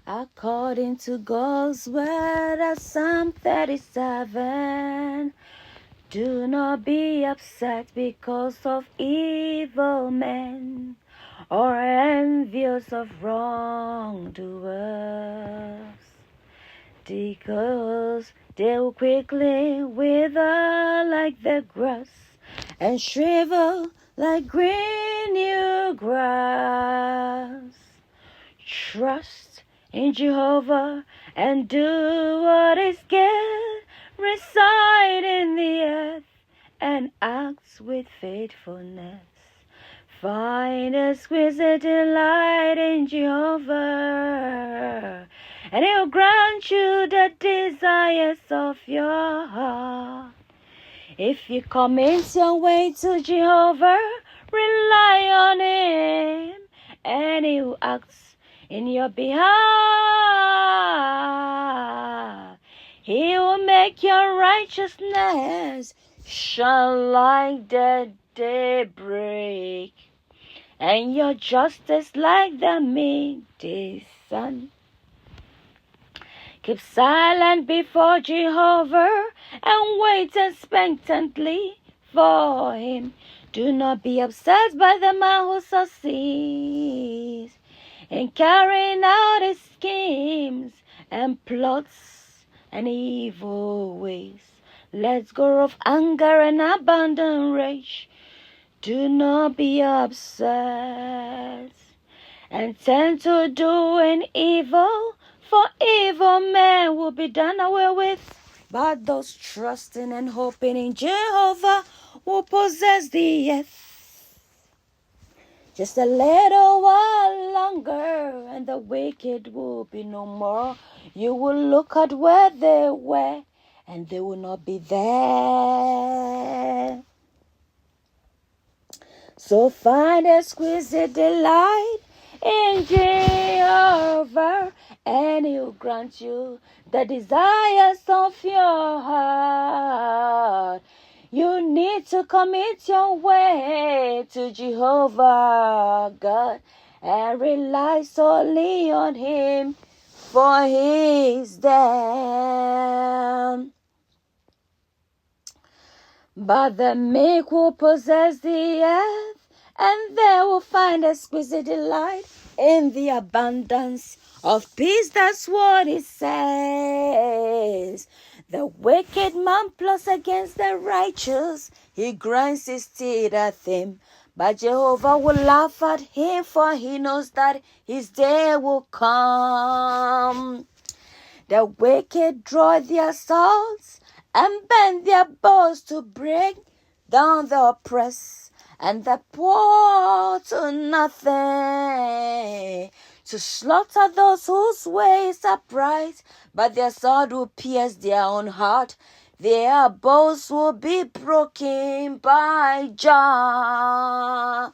According to God's word of Psalm 37, do not be upset because of evil men or envious of wrongdoers, because they will quickly wither like the grass and shrivel like green new grass. Trust in Jehovah and do what is good. Reside in the earth and act with faithfulness. Find exquisite delight in Jehovah, and He'll grant you the desires of your heart. If you commit your way to Jehovah, rely on Him, and He will act in your behalf. He will make your righteousness shine like the daybreak, and your justice like the midday sun. Keep silent before Jehovah and wait expectantly for Him. Do not be upset by the man who succeeds in carrying out his schemes and plots and evil ways. Let go of anger and abandon rage. Do not be upset and tend to doing evil, for evil men will be done away with. But those trusting and hoping in Jehovah will possess the earth. Just a little while longer, and the wicked will be no more. You will look at where they were, and they will not be there. So find exquisite delight in Jehovah, and He'll grant you the desires of your heart. You need to commit your way to Jehovah God and rely solely on Him, for He is there. But the meek will possess the earth, and they will find exquisite delight in the abundance of peace. That's what it says. The wicked man plots against the righteous. He grinds his teeth at him. But Jehovah will laugh at him, for He knows that his day will come. The wicked draw their swords and bend their bows to break down the oppressed and the poor to nothing, to slaughter those whose ways are right, but their sword will pierce their own heart. Their bows will be broken by Jah.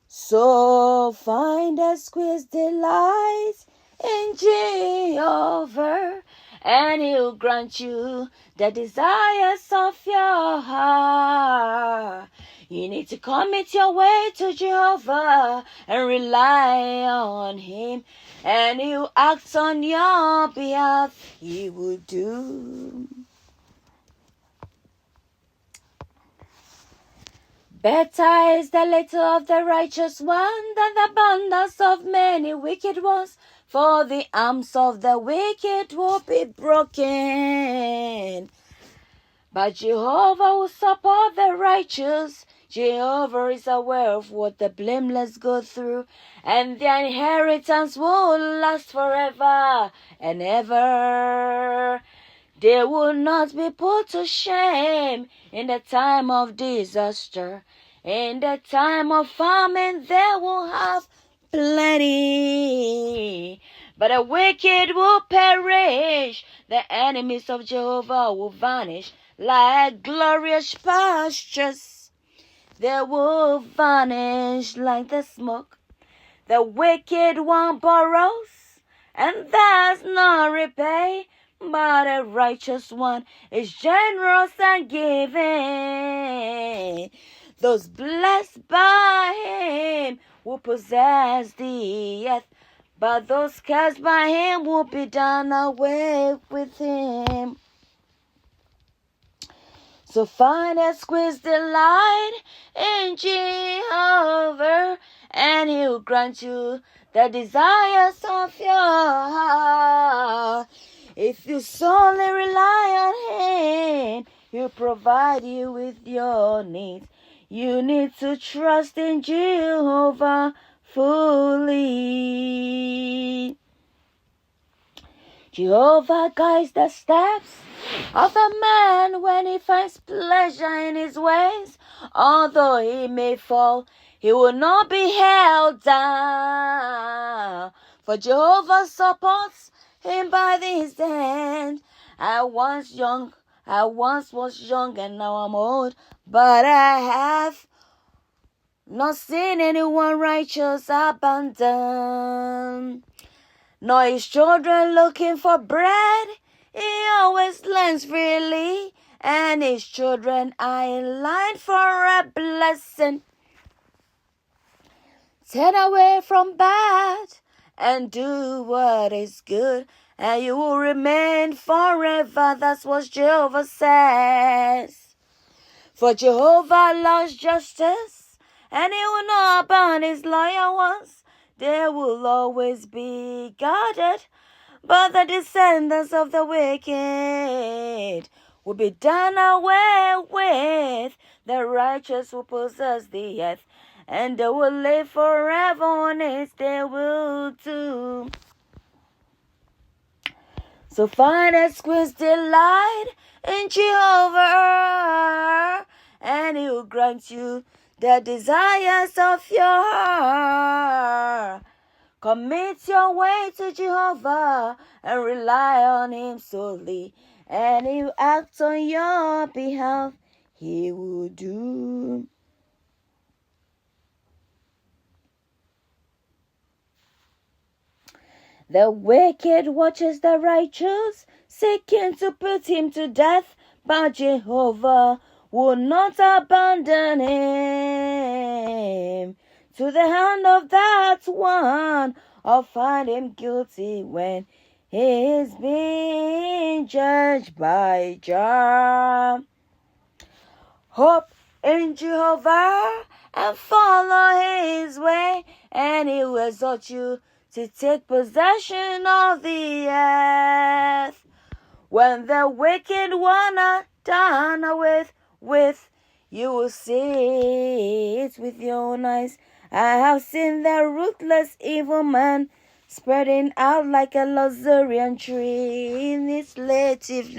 So find exquisite delight in Jehovah, and He'll grant you the desires of your heart. You need to commit your way to Jehovah and rely on Him, and He'll act on your behalf. He will do. Better is the little of the righteous one than the abundance of many wicked ones, for the arms of the wicked will be broken. But Jehovah will support the righteous. Jehovah is aware of what the blameless go through, and their inheritance will last forever and ever. They will not be put to shame in the time of disaster. In the time of famine, they will have plenty. But the wicked will perish. The enemies of Jehovah will vanish like glorious pastures. They will vanish like the smoke. The wicked one borrows and does not repay, but a righteous one is generous and giving. Those blessed by Him will possess the earth. but those cast by him will be done away with him. So find and squeeze delight in Jehovah, and he'll grant you the desires of your heart. If you solely rely on him, he'll provide you with your needs. You need to trust in Jehovah fully. Jehovah guides the steps of a man when he finds pleasure in his ways. Although he may fall, he will not be held down. For Jehovah supports him by his hand. I once was young and now I'm old, but I have not seen anyone righteous abandoned, nor his children looking for bread. He always lends freely, and his children are in line for a blessing. Turn away from bad and do what is good, and you will remain forever. That's what Jehovah says. For Jehovah loves justice, and he will not abandon his loyal ones. They will always be guarded, but the descendants of the wicked will be done away with. The righteous will possess the earth, and they will live forever on it. They will do. So find and squeeze delight in Jehovah, and he will grant you the desires of your heart. Commit your way to Jehovah and rely on him solely, and he will act on your behalf. He will do. The wicked watches the righteous, seeking to put him to death, but Jehovah will not abandon him to the hand of that one, or find him guilty when he is being judged by Jah. Hope in Jehovah and follow his way, and he will exhort you to take possession of the earth. When the wicked one are done with, you will see it with your own eyes. I have seen the ruthless evil man spreading out like a luxuriant tree in its native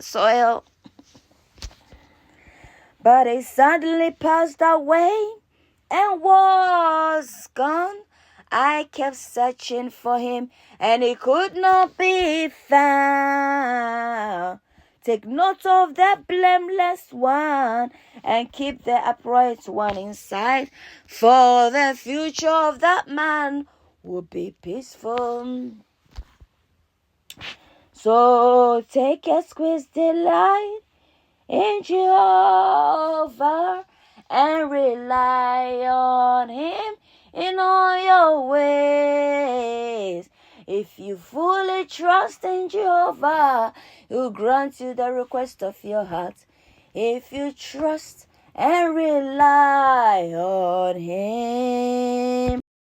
soil. But he suddenly passed away and was gone. I kept searching for him, and he could not be found. Take note of the blameless one, and keep the upright one in sight, for the future of that man will be peaceful. So take a squeeze delight in Jehovah, and rely on him in all your ways. If you fully trust in Jehovah, he'll grant you the request of your heart. If you trust and rely on him.